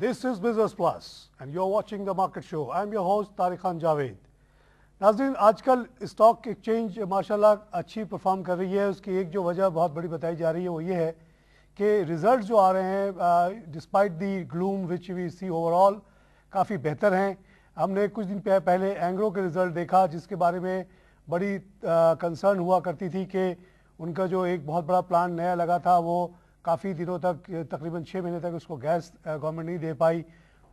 This is Business Plus and you're watching the Market Show. I'm your host Tariq Khan Javed. नाज़रीन, आजकल stock exchange माशाल्लाह अच्छी perform कर रही है। उसकी एक जो वजह बहुत बड़ी बताई जा रही है वो ये है कि रिजल्ट्स जो आ रहे हैं despite the gloom which we see overall काफ़ी बेहतर हैं। हमने कुछ दिन पहले एंग्रो के रिज़ल्ट देखा जिसके बारे में बड़ी कंसर्न हुआ करती थी कि उनका जो एक बहुत बड़ा प्लान नया लगा था वो काफ़ी दिनों तक तकरीबन 6 महीने तक उसको गैस गवर्नमेंट नहीं दे पाई,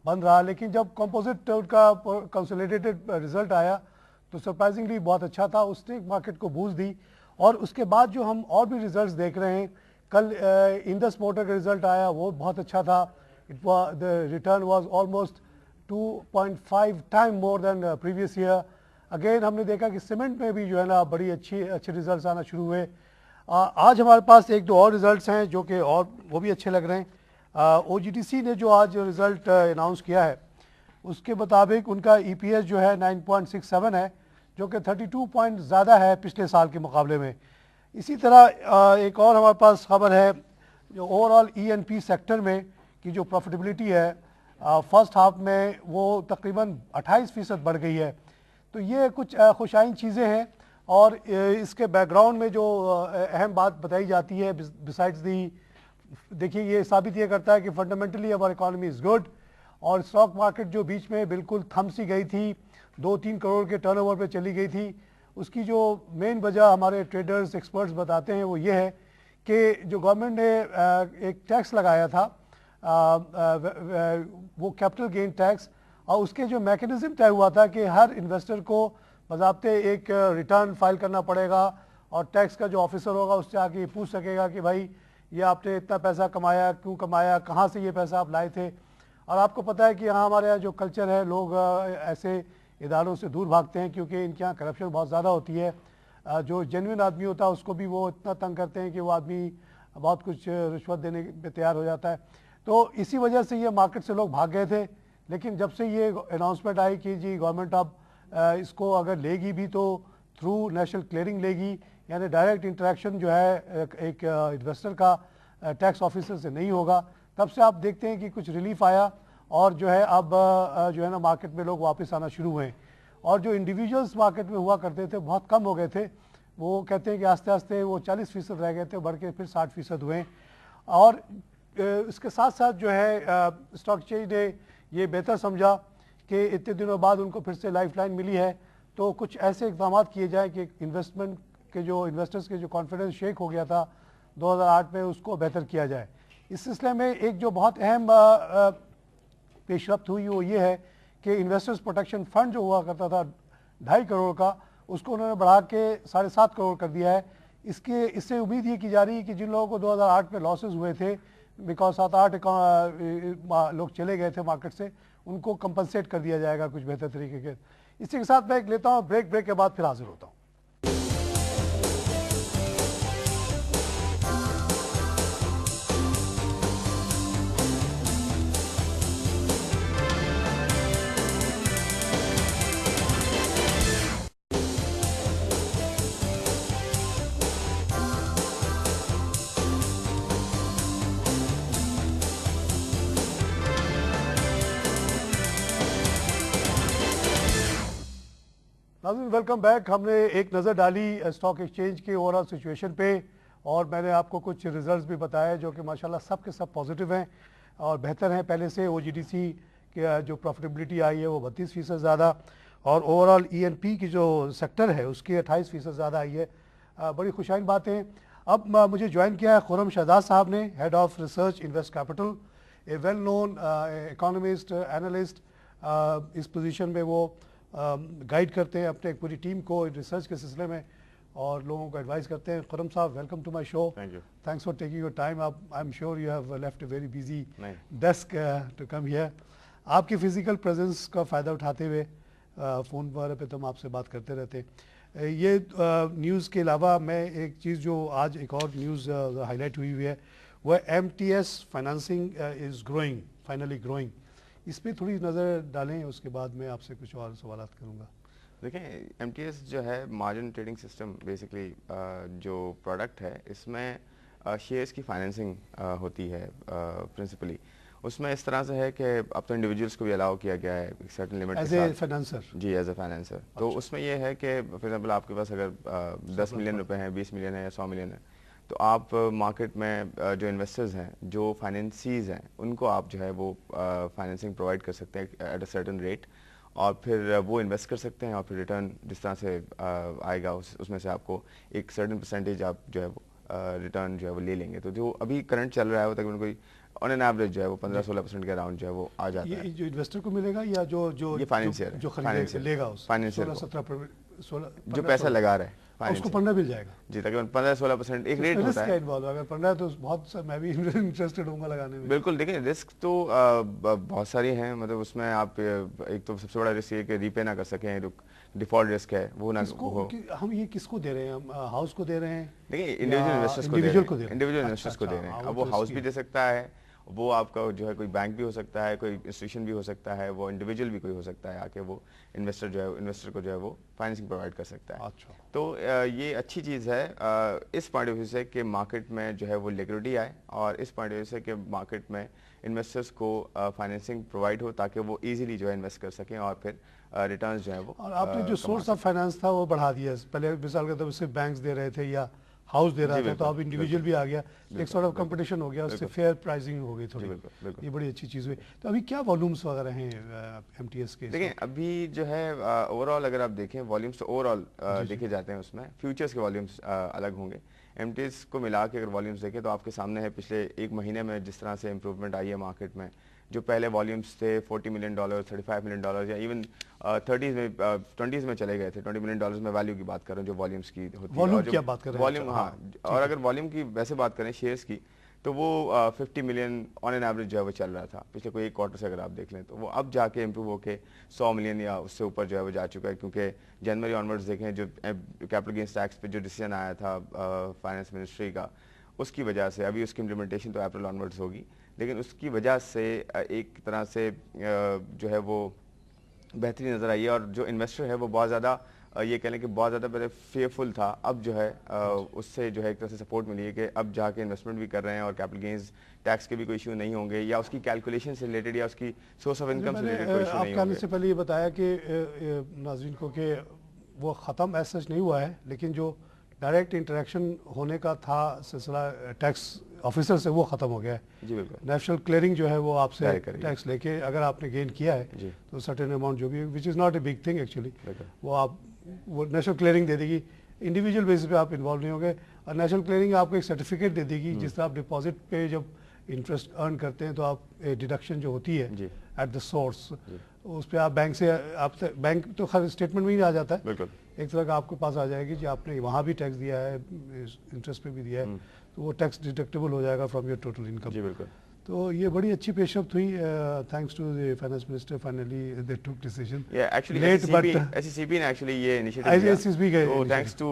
बंद रहा। लेकिन जब कंपोजिट उनका कंसोलिडेटेड रिज़ल्ट आया तो सरप्राइजिंगली बहुत अच्छा था, उसने मार्केट को बूस्ट दी। और उसके बाद जो हम और भी रिजल्ट्स देख रहे हैं, कल इंडस मोटर का रिजल्ट आया वो बहुत अच्छा था। The return was almost 2.5 time more than previous year. Again हमने देखा कि सीमेंट में भी जो है ना बड़ी अच्छे रिजल्ट्स आना शुरू हुए। आज हमारे पास एक दो और रिजल्ट्स हैं जो कि और वो भी अच्छे लग रहे हैं। OGTC ने जो आज रिज़ल्ट अनाउंस किया है उसके मुताबिक उनका EPS जो है 9.67 है, जो कि 32 पॉइंट ज़्यादा है पिछले साल के मुकाबले में। इसी तरह एक और हमारे पास खबर है जो ओवरऑल E&P सेक्टर में की जो प्रॉफिटेबिलिटी है फर्स्ट हाफ में वो तकरीबन 28% बढ़ गई है। तो ये कुछ खुशाइन चीज़ें हैं। और इसके बैकग्राउंड में जो अहम बात बताई जाती है बिसाइड्स दी, देखिए ये साबित ये करता है कि fundamentally our economy is good. और स्टॉक मार्केट जो बीच में बिल्कुल थम सी गई थी, 2-3 करोड़ के टर्नओवर पे चली गई थी, उसकी जो मेन वजह हमारे ट्रेडर्स एक्सपर्ट्स बताते हैं वो ये है कि जो गवर्नमेंट ने एक टैक्स लगाया था वो कैपिटल गेन टैक्स, और उसके जो मैकेनिज्म तय हुआ था कि हर इन्वेस्टर को बज़ाब्ते एक रिटर्न फाइल करना पड़ेगा और टैक्स का जो ऑफिसर होगा उससे आके पूछ सकेगा कि भाई ये आपने इतना पैसा कमाया, क्यों कमाया, कहाँ से ये पैसा आप लाए थे। और आपको पता है कि यहाँ हमारे यहाँ जो कल्चर है, लोग ऐसे इदारों से दूर भागते हैं क्योंकि इनके यहाँ करप्शन बहुत ज़्यादा होती है। जो जेन्युइन आदमी होता है उसको भी वो इतना तंग करते हैं कि वो आदमी बहुत कुछ रिश्वत देने पे तैयार हो जाता है। तो इसी वजह से ये मार्केट से लोग भाग गए थे। लेकिन जब से ये अनाउंसमेंट आई कि जी गवर्नमेंट अब इसको अगर लेगी भी तो थ्रू नेशनल क्लियरिंग लेगी, यानी डायरेक्ट इंटरेक्शन जो है एक इन्वेस्टर का टैक्स ऑफिसर से नहीं होगा, तब से आप देखते हैं कि कुछ रिलीफ आया और जो है अब जो है ना मार्केट में लोग वापस आना शुरू हुए। और जो इंडिविजुअल्स मार्केट में हुआ करते थे बहुत कम हो गए थे, वो कहते हैं कि आस्ते आस्ते वो 40% रह गए थे, बढ़ के फिर 60% हुए। और इसके साथ साथ जो है स्टॉक एक्सचेंज ने ये बेहतर समझा कि इतने दिनों बाद उनको फिर से लाइफलाइन मिली है तो कुछ ऐसे इक़दाम किए जाएँ कि इन्वेस्टमेंट के जो इन्वेस्टर्स के जो कॉन्फिडेंस शेक हो गया था 2008 में, उसको बेहतर किया जाए। इस सिलसिले में एक जो बहुत अहम पेशरफ्त हुई वो ये है कि इन्वेस्टर्स प्रोटेक्शन फंड जो हुआ करता था 2.5 करोड़ का, उसको उन्होंने बढ़ा के 7.5 करोड़ कर दिया है। इससे उम्मीद ये की जा रही है कि जिन लोगों को 2008 में लॉसेस हुए थे बिकॉज 7-8 लोग चले गए थे मार्केट से, उनको कंपनसेट कर दिया जाएगा कुछ बेहतर तरीके के। इसी के साथ मैं एक लेता हूँ ब्रेक के बाद फिर हाजिर होता हूँ। Welcome back. हमने एक नज़र डाली स्टॉक एक्सचेंज के ओवरऑल सिचुएशन पे और मैंने आपको कुछ रिजल्ट्स भी बताए जो कि माशाल्लाह सब के सब पॉजिटिव हैं और बेहतर हैं पहले से। OGTC के जो प्रॉफिटेबिलिटी आई है वो 32% ज़्यादा, और ओवरऑल E&P की जो सेक्टर है उसकी 28% ज़्यादा आई है। बड़ी खुशाइन बातें। अब मुझे ज्वाइन किया है खुर्रम शहजाद साहब ने, head of research invest capital, A well known economist analyst. इस पोजीशन में वो गाइड करते हैं अपने पूरी टीम को रिसर्च के सिलसिले में और लोगों को एडवाइस करते हैं। खुर्रम साहब, welcome to my show. Thank you. Thanks for taking your time. I am sure you have left a very busy desk to come here. आपकी फिजिकल प्रेजेंस का फ़ायदा उठाते हुए फ़ोन वगैरह पे तो हम आपसे बात करते रहते हैं। ये न्यूज़ के अलावा मैं एक चीज़ जो आज एक और न्यूज़ हाईलाइट हुई है वह MTS financing is growing, finally growing. इस पर थोड़ी नज़र डालें, उसके बाद मैं आपसे कुछ और सवाल करूँगा। देखें, MTS जो है मार्जिन ट्रेडिंग सिस्टम बेसिकली जो प्रोडक्ट है इसमें शेयर्स की फाइनेंसिंग होती है प्रिंसिपली। उसमें इस तरह से है कि अब तो इंडिविजुअल्स को भी अलाउ किया गया है एक सर्टेन लिमिट एज के ए साथ। फाइनेंसर? जी, एज ए फाइनेंसर। तो उसमें ये है कि फॉर एग्जांपल आपके पास अगर 10 मिलियन रुपए हैं, 20 मिलियन है या 100 मिलियन है, तो आप मार्केट में जो इन्वेस्टर्स हैं, जो फाइनेंसीज हैं, उनको आप जो है वो फाइनेंसिंग प्रोवाइड कर सकते हैं एट अ सर्टेन रेट, और फिर वो इन्वेस्ट कर सकते हैं और फिर रिटर्न जिस तरह से आएगा उसमें से आपको एक सर्टेन परसेंटेज आप जो है वो रिटर्न जो है वो ले लेंगे। तो जो अभी करंट चल रहा है वो तकरीबन कोई ऑन एन एवरेज जो है वो 15-16% के अराउंड जो है वो आ जाता है। ये जो इन्वेस्टर को मिलेगा या जो जो ये फाइनेंशियर है, जो खरीदेगा लेगा उस फाइनेंशियर 16 जो पैसा लगा रहा है उसको 15 मिल जाएगा? जी, तकरीबन 15-16% एक रेट होता है। अगर 15 तो बहुत मैं भी इंटरेस्टेड होऊंगा लगाने में। बिल्कुल, देखिए रिस्क तो बहुत सारी हैं, मतलब उसमें आप एक तो सबसे बड़ा रिस्क ये कि रीपे ना कर सकें, डिफॉल्ट रिस्क है वो ना हो। हम ये किसको दे रहे हैं? हम हाउस को दे रे हैं? देखिए इंडिविजुअल इन्वेस्टर्स को दे रहे हैं, इंडिविजुअल इन्वेस्टर्स को दे रहे हैं। अब वो हाउस भी दे सकता है, वो आपका जो है कोई बैंक भी हो सकता है, कोई इंस्टीट्यूशन भी हो सकता है, वो इंडिविजुअल भी कोई हो सकता है, आके वो इन्वेस्टर जो है इन्वेस्टर को जो है वो फाइनेंसिंग प्रोवाइड कर सकता है। अच्छा। तो ये अच्छी चीज़ है इस पॉइंट ऑफ व्यू से कि मार्केट में जो है वो लिक्विडिटी आए, और इस पॉइंट ऑफ व्यू से कि मार्केट में इन्वेस्टर्स को फाइनेंसिंग प्रोवाइड हो ताकि वो इजीली जो है इन्वेस्ट कर सकें और फिर रिटर्न्स जो है वो। और आपने जो सोर्स ऑफ फाइनेंस था वो बढ़ा दिया, पहले मिसाल के तौर पर बैंक्स दे रहे थे या हाउस दे रहा था, तो अब इंडिविजुअल भी आ गया, एक सॉर्ट ऑफ कंपटीशन हो गया, उससे फेयर प्राइसिंग हो गई थोड़ी, ये बड़ी अच्छी चीज़ हुई। तो अभी क्या वॉल्यूम्स वगैरह हैं एमटीएस के? देखिए अभी जो है ओवरऑल अगर आप देखें वॉल्यूम्स तो ओवरऑल देखे जाते हैं, उसमें फ्यूचर्स के वॉल्यूम्स अलग होंगे। एमटीएस को मिला के अगर वॉल्यूम्स देखें तो आपके सामने है पिछले एक महीने में जिस तरह से इम्प्रूवमेंट आई है मार्केट में। जो पहले वॉल्यूम्स थे $40 मिलियन, $35 मिलियन या इवन 30s में 20s में चले गए थे, $20 मिलियन में वैल्यू की बात कर रहे हैं जो वॉल्यूम्स की होती है। वॉल्यूम क्या बात कर रहे हैं? वॉल्यूम, हाँ। और अगर वॉल्यूम की वैसे बात करें शेयर्स की, तो वो 50 मिलियन ऑन एन एवरेज जो है वो चल रहा था पिछले कोई एक क्वार्टर से अगर आप देख लें, तो वो अब जाके इम्प्रूव होके 100 मिलियन या उससे ऊपर जो है वो जा चुका है, क्योंकि जनवरी ऑनवर्ड्स देखें जो कैपिटल गेन्स टैक्स पे जो डिसीजन आया था फाइनेंस मिनिस्ट्री का, उसकी वजह से अभी उसकी इम्प्लीमेंटेशन तो अप्रैल ऑनवर्ड्स होगी, लेकिन उसकी वजह से एक तरह से जो है वो बेहतरी नज़र आई है। और जो इन्वेस्टर है वो बहुत ज़्यादा ये कह लें कि बहुत ज़्यादा पहले फेयरफुल था, अब जो है उससे जो है एक तरह से सपोर्ट मिली है कि अब जाके इन्वेस्टमेंट भी कर रहे हैं और कैपिटल गेन्स टैक्स के भी कोई इशू नहीं होंगे, या उसकी कैलकुलेशन से रिलेटेड या उसकी सोर्स ऑफ इनकम से रिलेटेड कोई इशू नहीं होंगे। आपने से पहले ये बताया कि नाज़रीन को कि वो ख़त्म ऐसा नहीं हुआ है, लेकिन जो डायरेक्ट इंटरेक्शन होने का था सिलसिला टैक्स ऑफिसर से, वो ख़त्म हो गया है। जी बिल्कुल। नेशनल क्लियरिंग जो है वो आपसे टैक्स लेके अगर आपने गेन किया है तो सर्टेन अमाउंट जो भी, which is not a big thing actually, वो नेशनल क्लियरिंग दे देगी। इंडिविजुअल बेसिस पे आप इन्वॉल्व नहीं होंगे, और नेशनल क्लियरिंग आपको एक सर्टिफिकेट दे देगी जिस तरह आप डिपॉजिट पे जब इंटरेस्ट अर्न करते हैं तो आप डिडक्शन जो होती है एट द सोर्स, उस पर आप बैंक से, आप बैंक तो खैर स्टेटमेंट में ही आ जाता है, बिल्कुल एक तरह का आपके पास आ जाएगी जो आपने वहाँ भी टैक्स दिया है, इंटरेस्ट पे भी दिया है, तो वो टैक्स डिडक्टेबल हो जाएगा फ्रॉम योर टोटल इनकम। जी बिल्कुल। तो ये बड़ी अच्छी पेशरफ्त हुई, thanks to the finance minister, finally they took decision late, but SCCB ने एक्चुअली ये इनिशिएटिव लिया, एससीसीबी गए, तो थैंक्स टू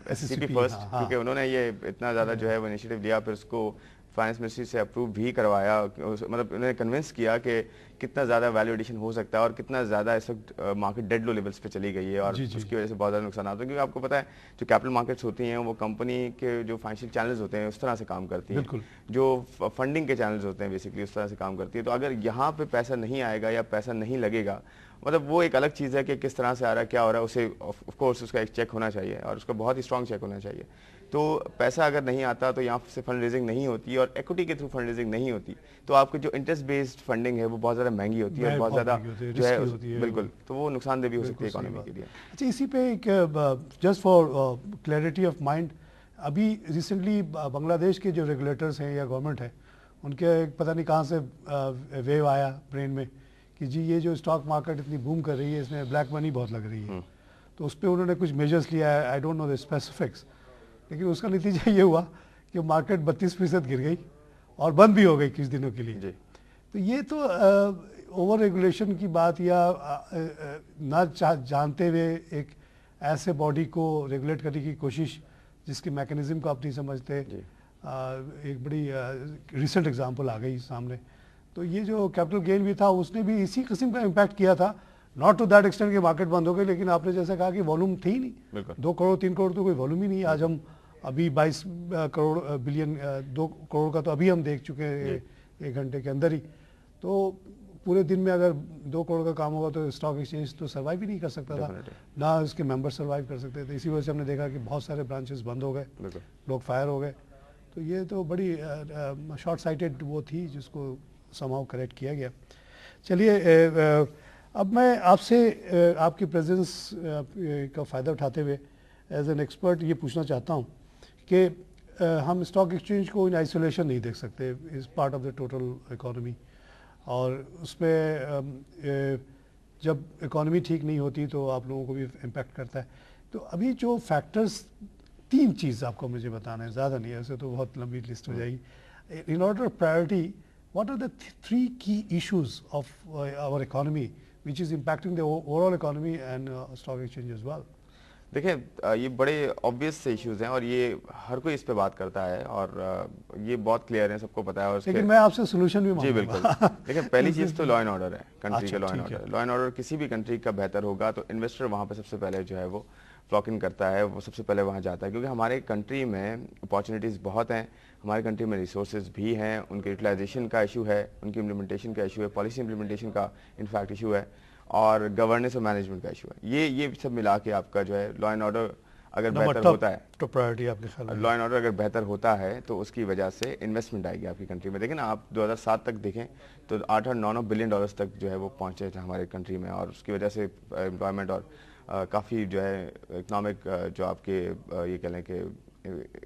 एससीसीबी फर्स्ट, क्योंकि उन्होंने ये इतना ज़्यादा जो है वो इनिशिएटिव लिया, फिर उसको फाइनेंस मिनिस्ट्री से अप्रूव भी करवाया, मतलब उन्होंने कन्विंस किया कि कितना ज़्यादा वैल्यू एडिशन हो सकता है और कितना ज़्यादा इस वक्त मार्केट डेड लो लेवल्स पे चली गई है, और उसकी वजह से बहुत ज़्यादा नुकसान होते हैं। क्योंकि आपको पता है जो कैपिटल मार्केट्स होती हैं वो कंपनी के जो फाइनेंशियल चैनल्स होते हैं उस तरह से काम करती हैं, जो फंडिंग के चैनल्स होते हैं बेसिकली उस तरह से काम करती है। तो अगर यहाँ पे पैसा नहीं आएगा या पैसा नहीं लगेगा, मतलब वो एक अलग चीज़ है कि किस तरह से आ रहा है, क्या हो रहा है, उसे ऑफ कोर्स उसका एक चेक होना चाहिए और उसका बहुत ही स्ट्रॉन्ग चेक होना चाहिए। तो पैसा अगर नहीं आता तो यहाँ से फंड रेजिंग नहीं होती, और इक्विटी के थ्रू फंड रेजिंग नहीं होती, तो आपकी जो इंटरेस्ट बेस्ड फंडिंग है वो बहुत ज़्यादा महंगी होती है और बहुत ज़्यादा जो है बिल्कुल, तो वो नुकसानदेह भी हो सकती है इकोनॉमी के लिए। अच्छा, इसी पे एक just for clarity of mind, अभी रिसेंटली बांग्लादेश के जो रेगुलेटर्स हैं या गवर्नमेंट है, उनके पता नहीं कहाँ से वेव आया ब्रेन में कि जी ये जो स्टॉक मार्केट इतनी बूम कर रही है, इसमें ब्लैक मनी बहुत लग रही है, तो उस पर उन्होंने कुछ मेजर्स लिया है, I don't know the specifics, लेकिन उसका नतीजा ये हुआ कि मार्केट 32% गिर गई और बंद भी हो गई कुछ दिनों के लिए। तो ये तो ओवर रेगुलेशन की बात, या ना जानते हुए एक ऐसे बॉडी को रेगुलेट करने की कोशिश जिसके मैकेनिज्म को आप नहीं समझते, एक बड़ी रिसेंट एग्जांपल आ गई सामने। तो ये जो कैपिटल गेन भी था उसने भी इसी किस्म का इम्पैक्ट किया था, नॉट टू दैट एक्सटेंट कि मार्केट बंद हो गई, लेकिन आपने जैसे कहा कि वॉल्यूम थी नहीं, 2 करोड़ 3 करोड़ तो कोई वॉल्यूम ही नहीं। आज हम अभी 22 करोड़ बिलियन 2 करोड़ का तो अभी हम देख चुके हैं 1 घंटे के अंदर ही। तो पूरे दिन में अगर 2 करोड़ का काम होगा तो स्टॉक एक्सचेंज तो सर्वाइव ही नहीं कर सकता था, ना उसके मेंबर सर्वाइव कर सकते थे। इसी वजह से हमने देखा कि बहुत सारे ब्रांचेस बंद हो गए, लोग फायर हो गए। तो ये तो बड़ी शॉर्ट साइटेड वो थी जिसको समहाउ करेक्ट किया गया। चलिए अब मैं आपसे आपकी प्रेजेंस का फ़ायदा उठाते हुए एज एन एक्सपर्ट ये पूछना चाहता हूँ कि हम स्टॉक एक्सचेंज को इन आइसोलेशन नहीं देख सकते, is part of the total economy. और उसमें जब इकोनॉमी ठीक नहीं होती तो आप लोगों को भी इम्पेक्ट करता है। तो अभी जो फैक्टर्स, 3 चीज़ आपको मुझे बताना है, ज़्यादा नहीं है, ऐसे तो बहुत लंबी लिस्ट हो जाएगी। In order of priority, what are the 3 key issues of our economy which is impacting the overall economy and stock exchange as well? देखिए ये बड़े ऑब्वियस से इश्यूज हैं और ये हर कोई इस पे बात करता है और ये बहुत क्लियर है, सबको पता है। और लेकिन मैं आपसे सोल्यूशन भी जी बिल्कुल। देखिए पहली चीज तो लॉ एंड ऑर्डर है, कंट्री का law and order. Law and order किसी भी कंट्री का बेहतर होगा तो इन्वेस्टर वहाँ पे सबसे पहले जो है वो फ्लॉक इन करता है, वो सबसे पहले वहाँ जाता है, क्योंकि हमारे कंट्री में अपॉर्चुनिटीज़ बहुत हैं, हमारे कंट्री में रिसोर्सेज भी हैं, उनके यूटिलाइजेशन का इशू है, उनकी इम्प्लीमेंटेशन का इशू है, पॉलिसी इम्प्लीमेंटेशन का इनफैक्ट इशू है, और गवर्नेंस और मैनेजमेंट का इशू है। ये सब मिला के आपका जो है लॉ एंड ऑर्डर अगर बेहतर होता है तो प्रायोरिटी आपके ख्याल में लॉ एंड ऑर्डर अगर बेहतर होता है तो उसकी वजह से इन्वेस्टमेंट आएगी आपकी कंट्री में। देखें ना आप 2007 तक देखें तो 8-9 बिलियन डॉलर्स तक जो है वो पहुंचे थे हमारे कंट्री में, और उसकी वजह से एम्प्लॉयमेंट और काफ़ी जो है इकोनॉमिक जो आपके ये कह लें कि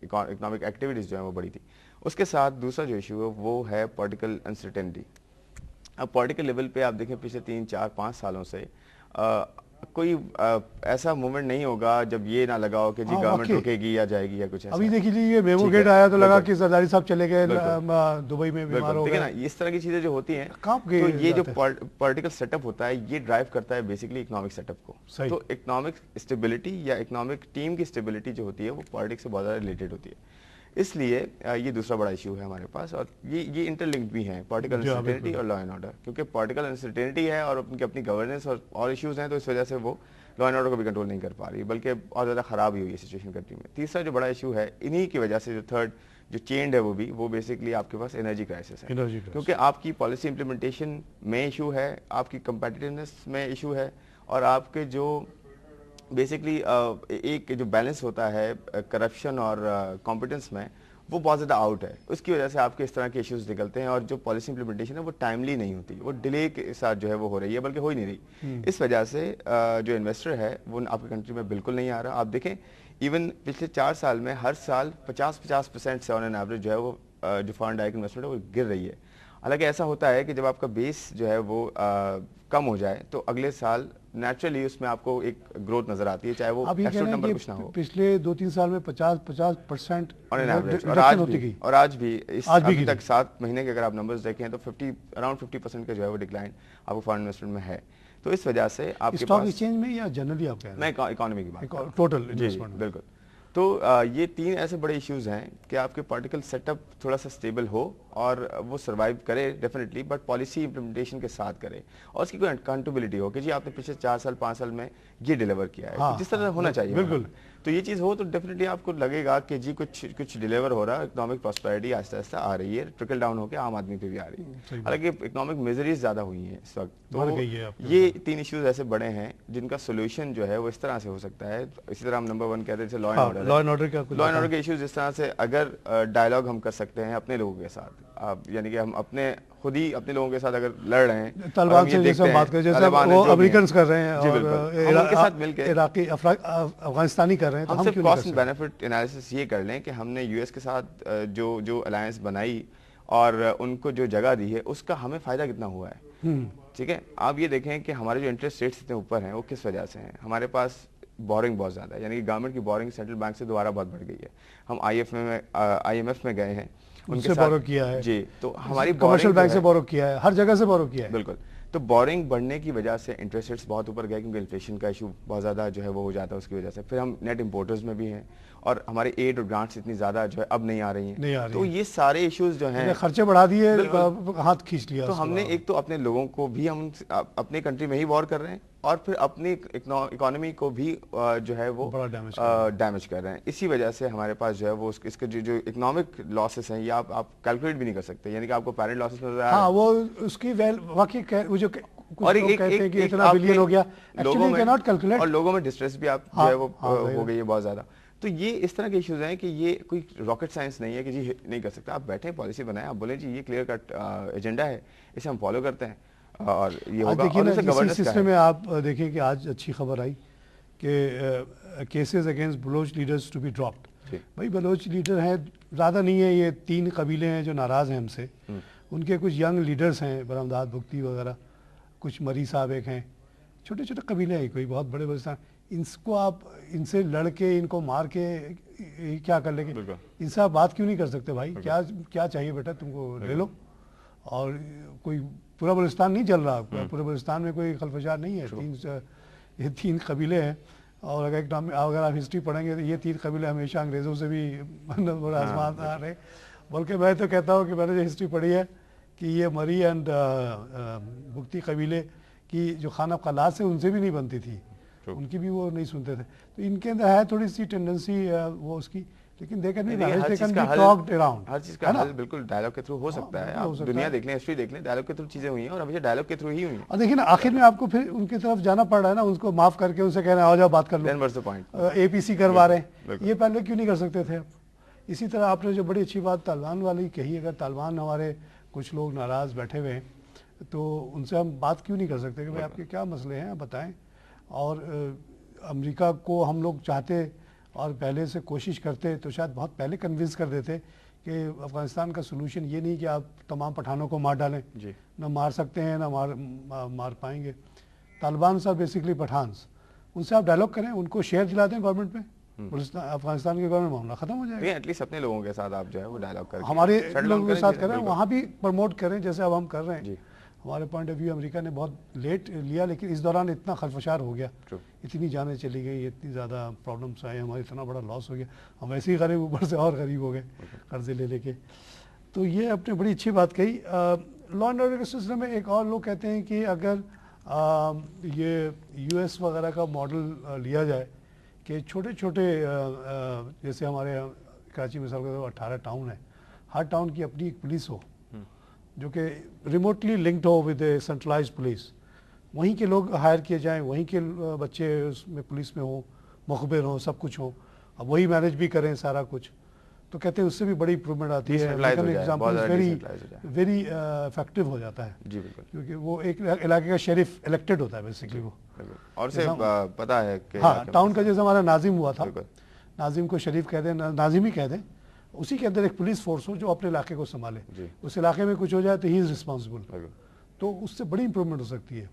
इकोनॉमिक एक्टिविटीज़ जो है वो बढ़ी थी। उसके साथ दूसरा जो इशू है वो है पॉलिटिकल अनसर्टेनिटी। अब पॉलिटिकल लेवल पे आप देखें पिछले 3-4-5 सालों से कोई ऐसा मूवमेंट नहीं होगा जब ये ना लगा हो कि जी गवर्नमेंट रुकेगी या जाएगी या कुछ ऐसा। अभी देख लीजिए मेमो गेट आया तो लगा कि जरदारी साहब चले गए दुबई में, बीमार हो गए। ना इस तरह की चीजें जो होती हैं तो ये जो पॉलिटिकल सेटअप होता है ये ड्राइव करता है बेसिकली इकोनॉमिक सेटअप को। तो इकोनॉमिक स्टेबिलिटी या इकोनॉमिक टीम की स्टेबिलिटी जो होती है वो पॉलिटिक्स से बहुत ज़्यादा रिलेटेड होती है, इसलिए ये दूसरा बड़ा इशू है हमारे पास। और ये इंटरलिंक्ड भी है पॉलिटिकल अनसर्टेनिटी और लॉ एंड ऑर्डर, क्योंकि पॉलिटिकल अनसर्टेनिटी है और उनकी अपनी गवर्नेंस और इश्यूज हैं, तो इस वजह से वो लॉ एंड ऑर्डर को भी कंट्रोल नहीं कर पा रही, बल्कि और ज़्यादा ख़राब ही हुई है सिचुएशन कंट्री में। तीसरा जो बड़ा इशू है इन्हीं की वजह से, जो थर्ड जो चेंड है वो बेसिकली आपके पास एनर्जी क्राइसिस है, क्योंकि आपकी पॉलिसी इंप्लीमेंटेशन में इशू है, आपकी कंपेटिटिवनेस में इशू है, और आपके जो बेसिकली एक जो बैलेंस होता है करप्शन और कॉम्पिटेंस में वो बहुत ज़्यादा आउट है। उसकी वजह से आपके इस तरह के इश्यूज निकलते हैं और जो पॉलिसी इंप्लीमेंटेशन है वो टाइमली नहीं होती, वो डिले के साथ जो है वो हो रही है, बल्कि हो ही नहीं रही। इस वजह से जो इन्वेस्टर है वो आपकी कंट्री में बिल्कुल नहीं आ रहा। आप देखें इवन पिछले 4 साल में हर साल 50% से ऑन एन एवरेज जो है वो जो फॉरेन डायरेक्ट इन्वेस्टमेंट है वो गिर रही है। हालांकि ऐसा होता है कि जब आपका बेस जो है वो कम हो जाए तो अगले साल नेचुरली उसमें आपको एक ग्रोथ नजर आती है, चाहे वो एब्सोल्यूट नंबर कुछ ना हो। पिछले 2-3 साल में 50% ऑन एन एवरेज, और आज भी इस अभी तक 7 महीने के अगर आप नंबर्स देखें तो अराउंड 50% का जो है वो डिक्लाइन आपको फॉरेन इन्वेस्टमेंट में है। तो इस वजह से आपके स्टॉक एक्सचेंज में या जनरली आप कह रहे हैं? मैं इकोनॉमी की बात टोटल इन्वेस्टमेंट, बिल्कुल। तो ये 3 ऐसे बड़े इश्यूज हैं कि आपके पॉलिटिकल सेटअप थोड़ा सा स्टेबल हो और वो सर्वाइव करे डेफिनेटली, बट पॉलिसी इंप्लीमेंटेशन के साथ करे और उसकी कोई अकाउंटेबिलिटी हो कि जी आपने पिछले 4 साल 5 साल में ये डिलीवर किया है, हाँ, जिस तरह होना चाहिए। बिल्कुल। तो ये चीज़ हो तो डेफिनेटली आपको लगेगा कि जी कुछ डिलीवर हो रहा है, इकोनॉमिक प्रॉस्पेरिटी आहिस्ता आहिस्ता आ रही है, ट्रिकल डाउन होकर आम आदमी पे भी आ रही है। हालांकि इकोनॉमिक मिजरीज ज़्यादा हुई हैं इस वक्त, तो ये 3 इश्यूज ऐसे बड़े हैं जिनका सोल्यूशन जो है वो इस तरह से हो सकता है। इसी तरह हम नंबर 1 कहते हैं law and order. Law and order के इश्यूज इस तरह से अगर डायलॉग हम कर सकते हैं अपने लोगों के साथ, यानी कि हम खुद ही अपने लोगों के साथ अगर लड़ रहे हैं, तालिबान से जैसे बात करें, जैसे वो अमेरिकन कर रहे हैं और उनके साथ मिलकर इराकी अफगानिस्तानी कर रहे हैं, तो हम कॉस्ट एंड बेनिफिट एनालिसिस ये कर लें कि हमने यूएस के साथ जो अलायंस बनाई और उनको जो जगह दी है उसका हमें फायदा कितना हुआ है। ठीक है, आप ये देखें कि हमारे जो इंटरेस्ट रेट्स इतने ऊपर हैं वो किस वजह से हैं। हमारे पास बोरिंग बहुत ज़्यादा है, यानी कि गवर्नमेंट की बोरिंग सेंट्रल बैंक से दोबारा बहुत बढ़ गई है। हम IMF में गए हैं, उनसे बोरो किया है जी, तो हमारी कमर्शियल बैंक से बोरो किया है, हर जगह से बोरो किया है। बिल्कुल, तो बोरिंग बढ़ने की वजह से इंटरेस्ट रेट्स बहुत ऊपर गए, क्योंकि इन्फ्लेशन का इशू बहुत ज़्यादा जो है वो हो जाता है उसकी वजह से। फिर हम नेट इंपोर्टर्स में भी हैं और हमारे एड और ग्रांट्स इतनी ज्यादा जो है अब नहीं आ रही हैं, नहीं आ रही तो ये सारे इश्यूज जो हैं, खर्चे बढ़ा दिए, हाथ खींच लिया। तो हमने एक तो अपने लोगों को भी हम अपने कंट्री में ही वॉर कर रहे हैं और फिर अपनी इकोनॉमी को भी जो है वो डैमेज कर रहे हैं। इसी वजह से हमारे पास जो है वो इसके जो इकोनॉमिक लॉसेस हैं ये आप कैलकुलेट भी नहीं कर सकते, यानी कि आपको पैरेंट लॉसेस नजर आ रहा है। हाँ, वो उसकी वाकई वो जो और एक कहते हैं कि इतना बिलियन हो गया, एक्चुअली कैन नॉट कैलकुलेट, और लोगों में डिस्ट्रेस भी आप जो है वो हो गई है बहुत ज्यादा। तो ये इस तरह के इश्यूज हैं कि ये कोई रॉकेट साइंस नहीं है कि जी नहीं कर सकता। आप बैठे पॉलिसी बनाएं, आप बोलें जी ये क्लियर कट एजेंडा है, इसे हम फॉलो करते हैं और ये होगा। देखिए ना, इस सिलसिले में आप देखें कि आज अच्छी खबर आई कि cases against Baloch leaders to be dropped. भाई बलोच लीडर हैं, ज़्यादा नहीं है, ये 3 कबीले हैं जो नाराज़ हैं हमसे, उनके कुछ यंग लीडर्स हैं, बरामदाद बुख्ती वगैरह, कुछ मरी साहब एक हैं, छोटे छोटे कबीले हैं, कोई बहुत बड़े बड़े, इनको आप इनसे लड़ के इनको मार के क्या कर लेंगे? इनसे आप बात क्यों नहीं कर सकते भाई? क्या चाहिए बेटा तुमको, ले लो। और कोई पूरा बलूचिस्तान नहीं चल रहा, पूरे बलूचिस्तान में कोई खलफशार नहीं है, ये 3 कबीले हैं। और अगर आप हिस्ट्री पढ़ेंगे तो ये 3 कबीले हमेशा अंग्रेज़ों से भी आजमान आ रहे। बल्कि मैं तो कहता हूँ कि मैंने जो हिस्ट्री पढ़ी है कि ये मरी एंड बुख्ती कबीले की जो खाना कलास है उनसे भी नहीं बनती थी, उनकी भी वो नहीं सुनते थे। तो इनके अंदर है थोड़ी सी टेंडेंसी वो उसकी, लेकिन हर चीज का हल बिल्कुल डायलॉग के थ्रू हो सकता है। आप दुनिया देख लें, हिस्ट्री देख लें, डायलॉग के थ्रू चीजें हुई हैं और हमेशा डायलॉग के थ्रू ही हुई हैं। और देखिए ना, आखिर में आपको फिर उनकी तरफ जाना पड़ रहा है ना, उनको माफ करके उनसे कहना है आओ जाओ बात कर लो, APC करवा रहे हैं, ये पहले क्यों नहीं कर सकते थे आप? इसी तरह आपने जो बड़ी अच्छी बात तालिबान वाली कही, अगर तालिबान हमारे कुछ लोग नाराज बैठे हुए हैं तो उनसे हम बात क्यों नहीं कर सकते कि भाई आपके क्या मसले हैं, आप बताएं। और अमेरिका को हम लोग चाहते और पहले से कोशिश करते तो शायद बहुत पहले कन्विंस कर देते कि अफ़गानिस्तान का सलूशन ये नहीं कि आप तमाम पठानों को मार डालें, ना मार सकते हैं ना मार पाएंगे। तालिबान साहब बेसिकली पठान्स, उनसे आप डायलॉग करें, उनको शेयर दिला दें गवर्नमेंट में, अफगानिस्तान के गवर्नमेंट मामला खत्म हो जाएगा। एटलीस्ट अपने लोगों के साथ आप जो है वो डायलॉग करें, हमारे लोगों के साथ करें, वहाँ भी प्रमोट करें जैसे अब हम कर रहे हैं। हमारे पॉइंट ऑफ व्यू अमेरिका ने बहुत लेट लिया, लेकिन इस दौरान इतना खलफशार हो गया, इतनी जानें चली गई, इतनी ज़्यादा प्रॉब्लम्स आए, हमारा इतना बड़ा लॉस हो गया, हम ऐसे ही गरीब ऊपर से और गरीब हो गए कर्जे ले लेके। तो ये आपने बड़ी अच्छी बात कही। लॉ एंड ऑर्डर के सिलसिले में एक और लोग कहते हैं कि अगर ये US वगैरह का मॉडल लिया जाए कि छोटे छोटे जैसे हमारे कराची में 18 टाउन है, हर टाउन की अपनी एक पुलिस हो जो कि रिमोटली लिंक्ड हो विद ए सेंट्रलाइज्ड पुलिस, वहीं के लोग हायर किए जाएं, वहीं के बच्चे उसमें पुलिस में हो, मुखबिर हो, सब कुछ हो, अब वही मैनेज भी करें सारा कुछ, तो कहते हैं उससे भी बड़ी इम्प्रूवमेंट आती है। एग्जाम्पल वेरी इफेक्टिव हो जाता है जी, बिल्कुल, क्योंकि वो एक इलाके का शेरिफ इलेक्टेड होता है बेसिकली वो, और से पता है कि हाँ टाउन का जैसे हमारा नाजिम हुआ था, नाजिम को शरीफ कह दें, नाजिम ही कह दें, उसी के अंदर एक पुलिस फोर्स हो जो अपने इलाके को संभाले, उस इलाके में कुछ हो जाए तो ही इज रिस्पॉन्सिबल, तो उससे बड़ी इंप्रूवमेंट हो सकती है।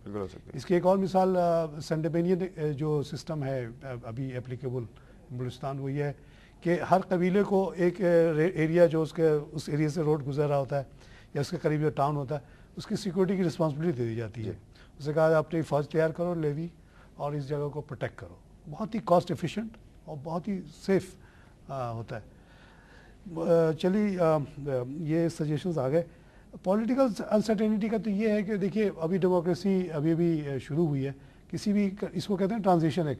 इसकी एक और मिसाल सेंडेबेनियन जो सिस्टम है अभी एप्लीकेबल बलूचिस्तान, वो ये है कि हर कबीले को एक एरिया जो उस एरिया से रोड गुजर रहा होता है या उसके करीब जो टाउन होता है, उसकी सिक्योरिटी की रिस्पॉन्सिबिलिटी दे दी जाती है। उसे कहा अपनी फौज तैयार करो लेवी और इस जगह को प्रोटेक्ट करो, बहुत ही कॉस्ट एफिशिएंट और बहुत ही सेफ होता है। चलिए ये सजेशंस आ गए। पॉलिटिकल अनसर्टेनिटी का तो ये है कि देखिए अभी डेमोक्रेसी अभी शुरू हुई है, किसी भी इसको कहते हैं ट्रांजिशन एक,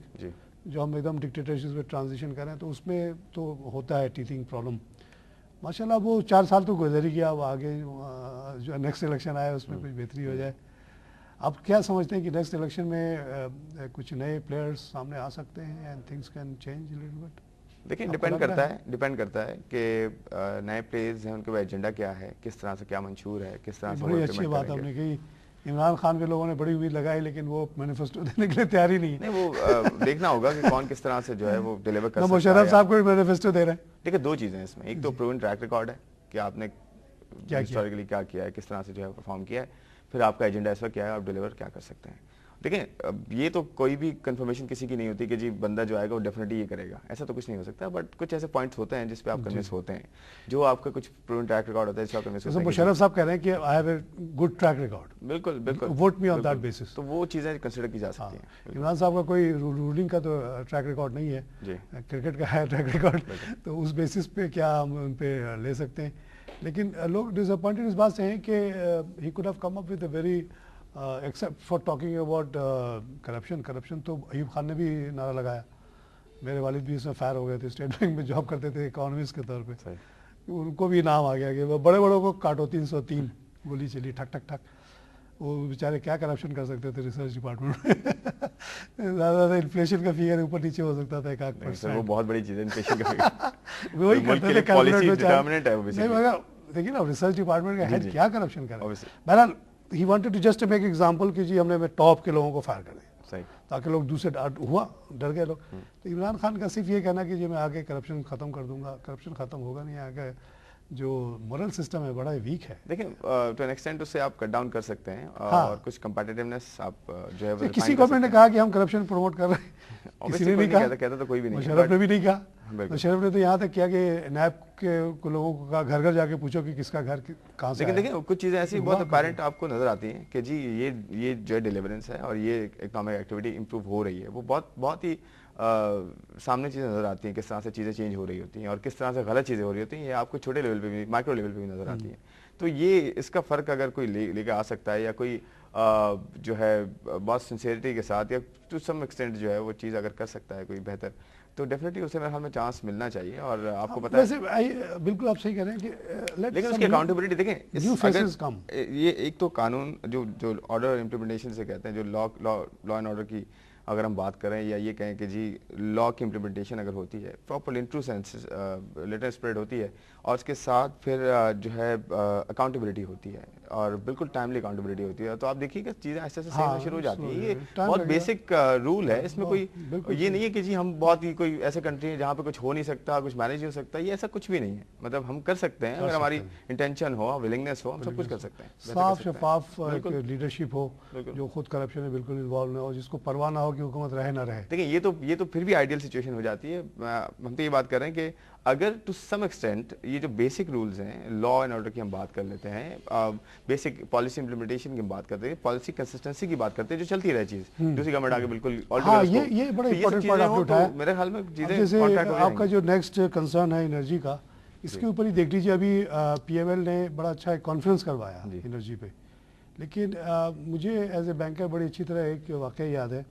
जो हम एकदम डिक्टेटरशिप में ट्रांजिशन कर रहे हैं, तो उसमें तो होता है टीथिंग प्रॉब्लम। माशाल्लाह वो 4 साल तो गुजर ही गया, अब आगे जो नेक्स्ट इलेक्शन आया उसमें कुछ बेहतरी हो जाए। आप क्या समझते हैं कि नेक्स्ट इलेक्शन में कुछ नए प्लेयर्स सामने आ सकते हैं and things can change a little bit? देखिए डिपेंड करता है कि नए प्लेयर्स हैं, उनके एजेंडा क्या है, किस तरह से क्या मंशूर है, किस तरह से। बड़ी अच्छी बात आपने कही, इमरान खान के लोगों ने बड़ी उम्मीद लगाई लेकिन वो मैनिफेस्टो देने के लिए तैयार ही नहीं है। वो देखना होगा कि कौन किस तरह से जो है वो डिलीवर कर सकता है। मुशर्रफ साहब को मैनिफेस्टो दे रहे हैं। देखिए 2 चीजें इसमें, एक तो प्रूवन ट्रैक रिकॉर्ड है कि आपने हिस्टोरिकली क्या किया है, किस तरह से जो है परफॉर्म किया है, फिर आपका एजेंडा इस वक्त क्या है, आप डिलीवर क्या कर सकते हैं। देखें, अब ये तो कोई भी कंफर्मेशन किसी की नहीं होती कि जी बंदा जो आएगा वो डेफिनेटली ये करेगा, ऐसा तो कुछ नहीं हो सकता, बट कुछ ऐसे पॉइंट्स होते हैं जिस पे आप कन्विंस होते हैं, जो आपका कुछ प्रूवन ट्रैक रिकॉर्ड होता है जिससे आप कन्विंस होते हैं। मुशर्रफ साहब कह रहे हैं कि I have a good track record, बिल्कुल बिल्कुल, vote me on that basis, तो वो चीज़ें कंसिडर की जा सकती हैं। इमरान साहब का कोई रूलिंग का तो ट्रैक रिकॉर्ड नहीं है, क्रिकेट का है ट्रैक रिकॉर्ड, तो उस बेसिस पे क्या हम उन पे ले सकते हैं। लेकिन लोग डिसअपॉइंटेड इस बात से हैं कि he could have come up with a very except for talking about corruption तो अयूब खान ने भी नारा लगाया। मेरे वालिद भी इसमें फायर हो गए थे, स्टेट बैंक में जॉब करते थे इकोनॉमिस्ट के तौर पे, उनको भी नाम आ गया कि बड़े बड़ों को काटो 303 गोली चली ठक ठक ठक। वो बेचारे क्या करप्शन कर सकते थे रिसर्च डिपार्टमेंट में ज़्यादा इन्फ्लेशन का फिगर ऊपर नीचे हो सकता था 1-8%, वो बहुत बड़ी चीज़ है इन्फ्लेशन का फिगर वही करते थे कैलकुलेट में। नहीं मगर देखिए ना रिसर्च डिपार्टमेंट का हेड क्या करप्शन कर रहा है। बहरहाल he wanted to just make example कि जी हमने टॉप के लोगों को फायर कर दिया ताकि लोग दूसरे हुआ डर गए लोग। तो इमरान खान का सिर्फ ये कहना कि जी मैं आगे करप्शन खत्म कर दूंगा, करप्शन खत्म होगा नहीं, आगे जो मोरल सिस्टम है बड़ा वीक है। देखिए टू एन एक्सटेंट उससे आप कट डाउन कर सकते हैं और कुछ कंपेटिटिवनेस आप जो है किसी गवर्नमेंट ने कहा कि हम करप्शन प्रमोट कर रहे हैं, किसी ने नहीं कहा, कहता तो कोई भी नहीं, मुशर्रफ ने भी नहीं कहा। मुशर्रफ ने तो यहाँ तक किया कि नैब के लोगों को कहा घर घर जाके पूछो कि किसका घर कहाँ से। लेकिन देखिए कुछ चीज़ें ऐसी बहुत अपैरेंट आपको नजर आती हैं कि जी ये जो डिलीवरेंस है और ये इकोनॉमिक एक्टिविटी इंप्रूव हो रही है, वो बहुत ही सामने चीज़ें नज़र आती हैं, किस तरह से चीज़ें चेंज हो रही होती हैं और किस तरह से गलत चीज़ें हो रही होती हैं, ये आपको छोटे लेवल पे भी माइक्रो लेवल पे भी नज़र आती हैं। तो ये इसका फ़र्क अगर कोई लेके आ सकता है या कोई जो है बहुत सिंसियरिटी के साथ या टू सम एक्सटेंट जो है वो चीज़ अगर कर सकता है कोई बेहतर, तो डेफिनेटली उसे मेरे ख्याल में चांस मिलना चाहिए। और आपको पता है बिल्कुल आप सही कह रहे हैं कि लेकिन उसकी अकाउंटेबिलिटी देखें, अगर ये एक तो कानून जो ऑर्डर इम्प्लीमेंटेशन से कहते हैं, जो लॉ एंड ऑर्डर की अगर हम बात करें या ये कहें कि जी लॉ की इम्प्लीमेंटेशन अगर होती है proper in true sense letter spread होती है और उसके साथ फिर जो है अकाउंटेबिलिटी होती है और बिल्कुल टाइमली अकाउंटेबिलिटी होती है, तो आप देखिए कि चीज़ें ऐसे ऐसे सही होना शुरू हो जाती है। ये बहुत बेसिक रूल है, इसमें कोई ये नहीं है कि जी हम बहुत ही कोई ऐसे कंट्री है जहाँ पे कुछ हो नहीं सकता, कुछ मैनेज नहीं हो सकता, ये ऐसा कुछ भी नहीं है। मतलब हम कर सकते हैं अगर हमारी इंटेंशन हो, विलिंगनेस हो, हम सब कुछ कर सकते हैं। साफ शफाफ लीडरशिप हो जो खुद करप्शन में बिल्कुल इन्वॉल्व न हो, जिसको परवाह ना हो कि हुकूमत रहे ना रहे। देखिए ये तो फिर भी आइडियल सिचुएशन हो जाती है। हम तो ये बात कर रहे हैं कि अगर टू सम एक्सटेंट ये जो बेसिक रूल्स हैं लॉ एंड ऑर्डर की हम बात कर लेते हैं, बेसिक पॉलिसी इंप्लीमेंटेशन की बात करते हैं, पॉलिसी कंसिस्टेंसी की बात करते हैं, जो चलती रहे चीज दूसरी गवर्नमेंट आगे बिल्कुल ये बड़ा इंपॉर्टेंट पॉइंट आपने उठाया। मेरे ख्याल में चीजें जैसे आपका जो नेक्स्ट कंसर्न है एनर्जी का, इसके ऊपर ही देख लीजिए अभी पीएमएल ने बड़ा अच्छा एक कॉन्फ्रेंस करवाया एनर्जी पे, लेकिन मुझे एज ए बैंकर बड़ी अच्छी तरह एक वाकया याद है।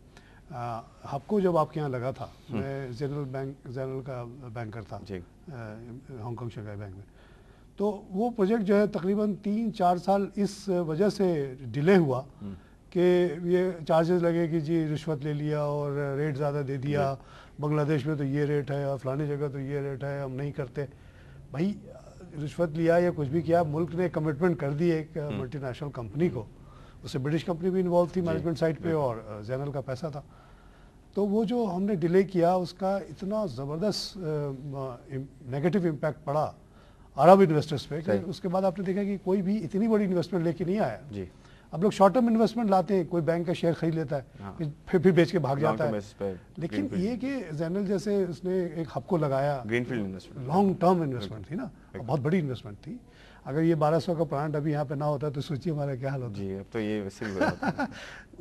आपको जब आपके यहाँ लगा था, मैं जनरल का बैंकर था हांगकांग शंघाई बैंक में, तो वो प्रोजेक्ट जो है तकरीबन 3-4 साल इस वजह से डिले हुआ कि ये चार्जेस लगे कि जी रिश्वत ले लिया और रेट ज़्यादा दे दिया, बांग्लादेश में तो ये रेट है और फलानी जगह तो ये रेट है, हम नहीं करते। भाई रिश्वत लिया या कुछ भी किया, मुल्क ने कमिटमेंट कर दी एक मल्टीनेशनल कंपनी को, उससे ब्रिटिश कंपनी भी इन्वॉल्व थी मैनेजमेंट साइड पे और जनरल का पैसा था, तो वो जो हमने डिले किया उसका इतना ज़बरदस्त नेगेटिव इम्पैक्ट पड़ा अरब इन्वेस्टर्स पे कि उसके बाद आपने देखा कि कोई भी इतनी बड़ी इन्वेस्टमेंट लेके नहीं आया जी। अब लोग शॉर्ट टर्म इन्वेस्टमेंट लाते हैं, कोई बैंक का शेयर खरीद लेता है फिर बेच के भाग जाता है, लेकिन ये कि जनरल जैसे उसने एक हब को लगाया, greenfield investment, long term investment थी ना, बहुत बड़ी इन्वेस्टमेंट थी। अगर ये 1200 का प्लांट अभी यहाँ पे ना होता तो सोचिए हमारा क्या हाल होता जी। अब तो ये वैसे भी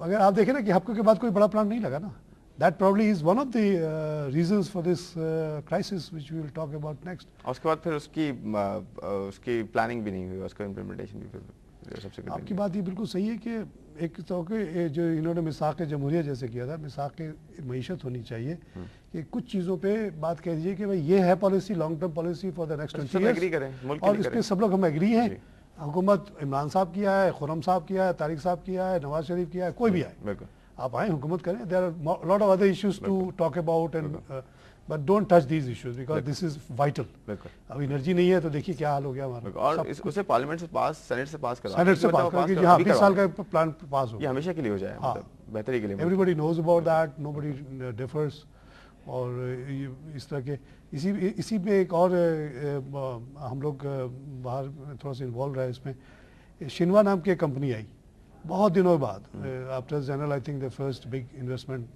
अगर आप देखें ना कि हब के बाद कोई बड़ा प्लांट नहीं लगा ना, that probably is one of the reasons for this crisis which we will talk about next. और उसके बाद फिर उसकी प्लानिंग भी नहीं हुई, उसका इम्प्लीमेंटेशन भी फिर सबसे आपकी बात ये बिल्कुल सही है कि एक तो के जो इन्होंने मिसाक जमहूरिया जैसे किया था, मिसाक मईशत होनी चाहिए कि कुछ चीज़ों पे बात कह दीजिए कि भाई ये है policy, long term policy for the next 20 years और इस पर सब लोग हम एग्री हैं। हुकूमत इमरान साहब किया है, खुर्रम साहब किया है, तारिक साहब किया है, नवाज शरीफ किया है, कोई भी आए, आप आए हुकूमत करें। There are lot of other issues to talk about and but don't touch these issues because this is vital. अब एनर्जी नहीं है तो देखिए क्या हाल हो गया हमारा। और उसे पार्लियामेंट से पास, सेनेट से पास करा, सेनेट से पास करके जी हाँ 20 साल का प्लान पास हो, ये हमेशा के लिए हो जाए, मतलब बेहतरी के लिए। Everybody knows about that, nobody differs. और इस तरह के इसी में एक और हम लोग बाहर थोड़ा सा इन्वॉल्व रहे इसमें, शिनवा नाम की कंपनी आई बहुत दिनों बाद after general I think the first big investment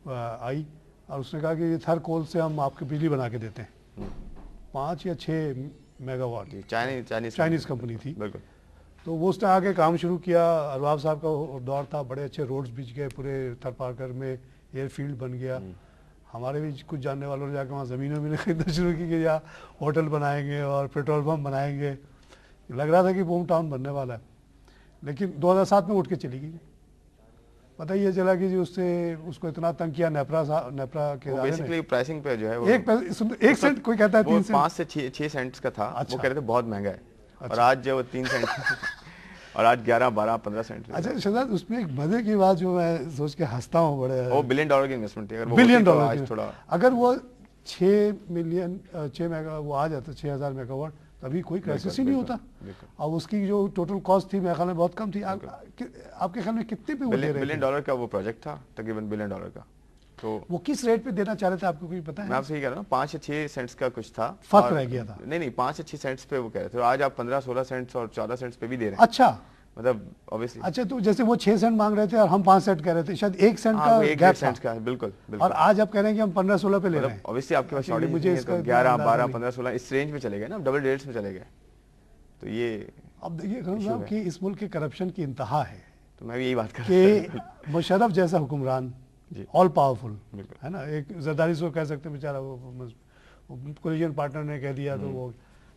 आई, और उसने कहा कि थर कोल से हम आपकी बिजली बना के देते हैं 5 या 6 मेगावाट। चाइनीज़ कंपनी थी। बिल्कुल। तो वो उसने आके काम शुरू किया। अरबाब साहब का दौर था, बड़े अच्छे रोड्स बिछ गए, पूरे थरपारकर में एयरफील्ड बन गया। हमारे भी कुछ जानने वालों ने जाकर वहाँ ज़मीनों में खरीदना शुरू की कि यहाँ होटल बनाएंगे और पेट्रोल पंप बनाएंगे। लग रहा था कि बूम टाउन बनने वाला है, लेकिन 2007 में उठ के चली गई। पता ही ये चला कि जी उससे उसको इतना तंग किया नेपरा के बेसिकली प्राइसिंग पे जो है वो एक सेंट, कोई कहता है 3 सेंट, 5 से 6 सेंट्स का था। अच्छा। वो कह रहे थे बहुत महंगा है। अच्छा। और आज जो 3 सेंट और आज 11, 12, 15 सेंट। अच्छा शहजाद, उसमें एक मजे की बात जो मैं सोच के हंसता हूँ बड़े, वो $1 बिलियन की इन्वेस्टमेंट थी। $1 बिलियन थोड़ा, अगर वो 6 मेगा वो आ जाता 6000 मेगावाट, तभी कोई क्राइसिस ही नहीं होता। और उसकी जो टोटल कॉस्ट थी मेरे ख्याल में बहुत कम थी। आपके ख्याल में कितने पे वो दे रहे थे? $1 बिलियन का वो प्रोजेक्ट था, तकरीबन $1 बिलियन का। तो वो किस रेट पे देना चाह रहे थे, आपको कोई पता है? मैं आपसे ये कह रहा हूँ 5 या 6 सेंट्स का कुछ था, फर्क रह गया था। नहीं 5 या 6 सेंट्स पे वो कह रहे थे, और आज आप 15-16 सेंट्स और 14 सेंट्स पे भी दे रहे हैं। अच्छा, मतलब ऑब्वियसली। अच्छा, तो जैसे वो 6 सेंट मांग रहे थे और हम 5 सेंट कह रहे थे, शायद 1 सेंट का गैप सेंट का। बिल्कुल। और आज आप कह रहे हैं कि हम 15-16 पे ले रहे हैं। ऑब्वियसली आपके पास शॉर्टेज मुझे 11, 12, 15, 16 इस रेंज में चले गए ना, डबल डिजिट्स में चले गए। तो ये अब देखिए खान साहब कि इस मुल्क के करप्शन की इंतहा है। तो मैं भी यही बात कर रहा था कि मुशर्रफ जैसा हुक्मरान, ऑल पावरफुल है ना, एक जरदारी से कह सकते हैं बेचारा, वो कोलिजन पार्टनर ने कह दिया तो वो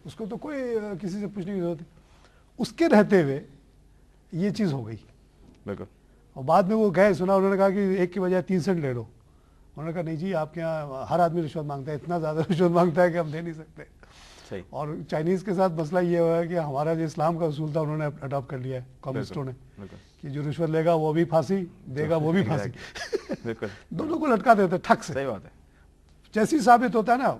उसको तो कोई किसी से पूछने की जरूरत नहीं। उसके रहते हुए ये चीज़ हो गई। बिल्कुल। और बाद में वो गए, सुना उन्होंने कहा कि 1 की बजाय 3 सेंट ले लो। उन्होंने कहा नहीं जी, आपके यहाँ हर आदमी रिश्वत मांगता है, इतना ज़्यादा रिश्वत मांगता है कि हम दे नहीं सकते। सही। और चाइनीज़ के साथ मसला ये हुआ है कि हमारा जो इस्लाम का उसूल था उन्होंने अडॉप्ट कर लिया है कम्युनिस्टों ने, कि जो रिश्वत लेगा वो भी फांसी देगा, वो भी फांसी। बिल्कुल। दोनों को लटका देते ठक से। सही बात है। जैसी साबित होता है ना,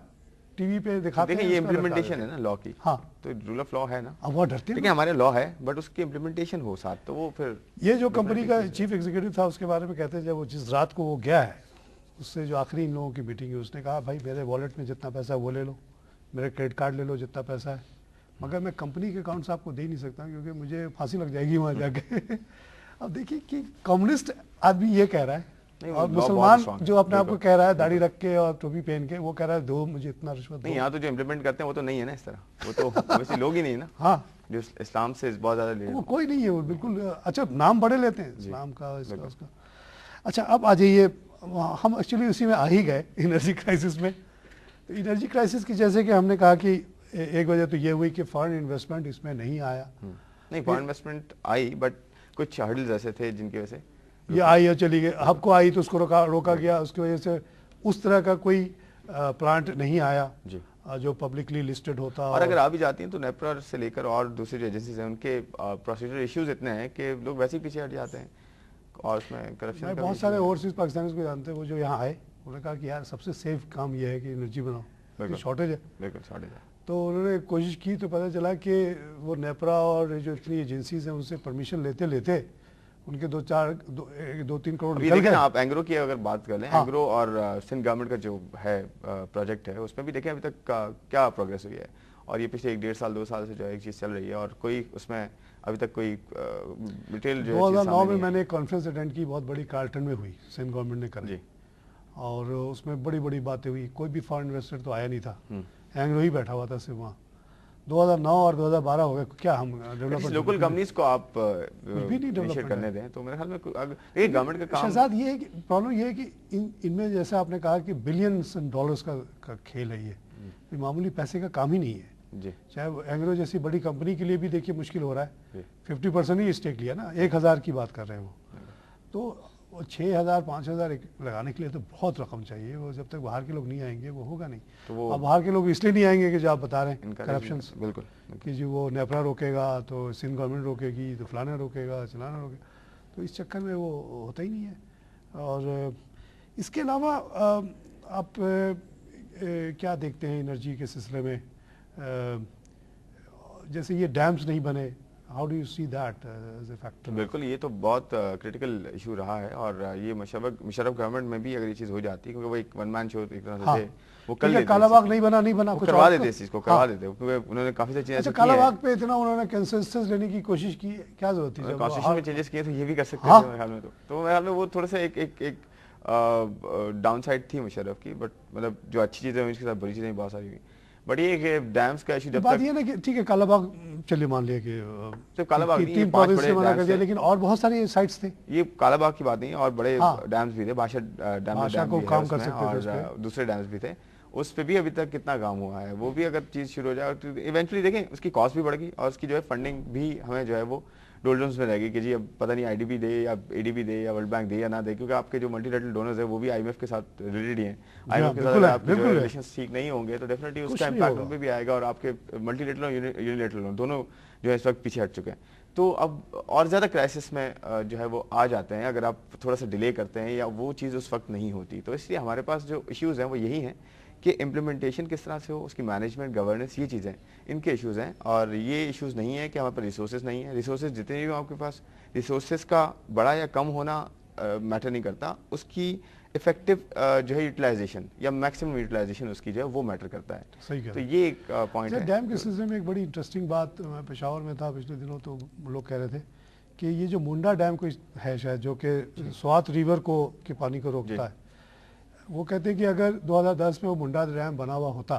टीवी पे दिखाते हैं। ये इम्प्लीमेंटेशन है ना लॉ की। हाँ, तो रूल ऑफ लॉ है ना, अब वो डरते हैं। लेकिन हमारे लॉ है, बट उसकी इम्प्लीमेंटेशन हो साथ, तो वो फिर ये जो कंपनी का चीफ एग्जीक्यूटिव था उसके बारे में कहते हैं, जब वो जिस रात को वो गया है, उससे जो आखिरी इन लोगों की मीटिंग है, उसने कहा भाई मेरे वॉलेट में जितना पैसा है वो ले लो, मेरे क्रेडिट कार्ड ले लो जितना पैसा है, मगर मैं कंपनी के अकाउंट्स आपको दे नहीं सकता क्योंकि मुझे फांसी लग जाएगी वहाँ जाके। अब देखिए कि कम्युनिस्ट आदमी ये कह रहा है, और मुसलमान जो अपने आप को कह रहा है दाढ़ी रख के और टोपी पहन के, वो कह रहा है दो मुझे इतना रिश्वत नहीं। यहाँ तो जो इम्प्लीमेंट करते हैं वो तो नहीं है ना इस तरह, वो तो वैसे लोग ही नहीं ना। हाँ, जो इस्लाम से बहुत ज्यादा वो कोई नहीं है, वो बिल्कुल। अच्छा, नाम बड़े लेते हैं इस्लाम का, इसका उसका। अच्छा, अब आ जाइए, हम एक्चुअली उसी में आ ही गए एनर्जी क्राइसिस में। तो एनर्जी क्राइसिस की जैसे कि हमने कहा कि एक वजह तो ये हुई कि फॉरेन इन्वेस्टमेंट इसमें नहीं आया। नहीं, फॉरेन इन्वेस्टमेंट आई, बट कुछ हर्डल्स ऐसे थे जिनकी वजह से ये आई और चली गई। हब को आई तो उसको रोका गया, उसकी वजह से उस तरह का कोई प्लांट नहीं आया जी, जो पब्लिकली लिस्टेड होता। और अगर आ भी जाती हैं तो नेपरा से लेकर और दूसरी जो एजेंसीज हैं उनके प्रोसीजर इश्यूज इतने हैं कि लोग वैसे ही पीछे हट जाते हैं, और उसमें करप्शन। बहुत सारे ओवरसीज पाकिस्तानी को जानते हैं, वो जो यहाँ आए उन्होंने कहा कि यार सबसे सेफ काम यह है कि एनर्जी बनाओ, शॉर्टेज है। बिल्कुल शॉर्टेज है। तो उन्होंने कोशिश की तो पता चला कि वो नेपरा और जो इतनी एजेंसीज हैं उनसे परमिशन लेते लेते उनके 2-3 करोड़ निकल गए। आप एंग्रो की अगर बात कर लें, हाँ। एंग्रो और सिंध गवर्नमेंट का जो है प्रोजेक्ट है, उसमें भी देखें अभी तक क्या प्रोग्रेस हुई है, और ये पिछले 1-1.5 साल 2 साल से जो है एक चीज़ चल रही है, और कोई उसमें अभी तक कोई डिटेल जो 2009 में मैंने एक कॉन्फ्रेंस अटेंड की, बहुत बड़ी कार्टन में हुई, सिंध गवर्नमेंट ने करी, और उसमें बड़ी बड़ी बातें हुई। कोई भी फॉरेन इन्वेस्टर तो आया नहीं था, एंग्रो ही बैठा हुआ था सिर्फ वहाँ। 2009 और 2012 हो गए, क्या हम डेवलपर लोकल कंपनीज को आप भी नहीं डेवलप करने दें, तो मेरे ख्याल में एक गवर्नमेंट का काम। शहजाद ये है कि प्रॉब्लम ये है कि इनमें जैसे आपने कहा कि बिलियंस डॉलर्स का खेल है, ये मामूली पैसे का काम ही नहीं है जी। चाहे एंग्रो जैसी बड़ी कंपनी के लिए भी देखिए मुश्किल हो रहा है, 50% ही स्टेक लिया ना, 1000 की बात कर रहे हैं वो, तो 6000 5000 लगाने के लिए तो बहुत रकम चाहिए, वो जब तक बाहर के लोग नहीं आएंगे वो होगा नहीं। तो अब बाहर के लोग इसलिए नहीं आएंगे कि जो आप बता रहे हैं करप्शन, बिल्कुल कि जो वो नेपरा रोकेगा तो सिंध गवर्नमेंट रोकेगी, तो फलाना रोकेगा चलाना रोकेगा, तो इस चक्कर में वो होता ही नहीं है। और इसके अलावा आप क्या देखते हैं एनर्जी के सिलसिले में, जैसे ये डैम्स नहीं बने, how do you see that as a factor? बिल्कुल, ये तो बहुत क्रिटिकल इशू रहा है और ये मुशर्रफ गवर्नमेंट में भी अगर ये चीज़ हो जाती, क्योंकि वो एक वन मैन शो एक तरह से थे, वो कर देते, कालाबाग नहीं बना कुछ करवा देते, इस चीज़ को करवा देते, क्योंकि उन्होंने काफ़ी सारी चीज़ें कालाबाग पे इतना उन्होंने कंसेंसस लेने की कोशिश की, क्या जरूरत थी? कॉन्स्टिट्यूशन में चेंजेस किए तो ये भी कर सकते थे मेरे ख्याल में। तो मेरे ख्याल में वो थोड़ा सा एक डाउन साइड थी मुशर्रफ की, बट मतलब जो अच्छी चीज़ें हुई उसके साथ बुरी चीज़ें बहुत सारी हुई। बट ये कि डैम्स का इशू जब बात ये ना कि ठीक है कालाबाग चलिए मान लिया कि सिर्फ कालाबाग नहीं, तीन प्रोविंस से मना कर दिया, लेकिन और बहुत सारी साइट्स थे। ये कालाबाग की बात नहीं है, और बड़े डैम्स भी थे, भाषा डैम को काम कर सकते थे, और दूसरे डैम्स भी थे, उस पे भी अभी तक कितना काम हुआ है। वो भी अगर चीज़ शुरू हो जाए तो इवेंचुअली देखें उसकी कॉस्ट भी बढ़ गई और उसकी जो है फंडिंग भी हमें जो है वो डोल्डन्स में रहेगी कि जी अब पता नहीं आईडीबी दे या एडीबी दे या वर्ल्ड बैंक दे या ना दे, क्योंकि आपके जो मल्टीलेटरल डोनर्स है वो भी आईएमएफ के साथ रिलेटेड ही हैं। आईएमएफ के साथ अगर आपके रिलेशंस ठीक नहीं होंगे तो डेफिनेटली उसका इम्पैक्ट उन पे भी आएगा और आपके मल्टीलेटरल और यूनिलेटरल दोनों जो है इस वक्त पीछे हट चुके हैं। तो अब और ज़्यादा क्राइसिस में जो है वो आ जाते हैं अगर आप थोड़ा सा डिले करते हैं या वो चीज़ उस वक्त नहीं होती। तो इसलिए हमारे पास जो इश्यूज़ हैं वो यही हैं कि इम्प्लीमेंटेशन किस तरह से हो, उसकी मैनेजमेंट, गवर्नेंस, ये चीज़ें इनके इश्यूज़ हैं। और ये इश्यूज़ नहीं है कि हमारे पास रिसोर्सेज नहीं है, रिसोर्सेज जितने भी हो आपके पास, रिसोर्सेज का बड़ा या कम होना मैटर नहीं करता, उसकी इफेक्टिव जो है यूटिलाइजेशन या मैक्सिमम यूटिलाइजेशन उसकी जो है वो मैटर करता है। सही कह तो ये एक पॉइंट है। डैम के सिलसिले में एक बड़ी इंटरेस्टिंग बात, मैं पेशावर में था पिछले दिनों, तो लोग कह रहे थे कि ये जो मुंडा डैम कोई है शायद जो कि स्वात रिवर को के पानी को रोकता है, वो कहते हैं कि अगर 2010 में वो मुंडा डैम बना हुआ होता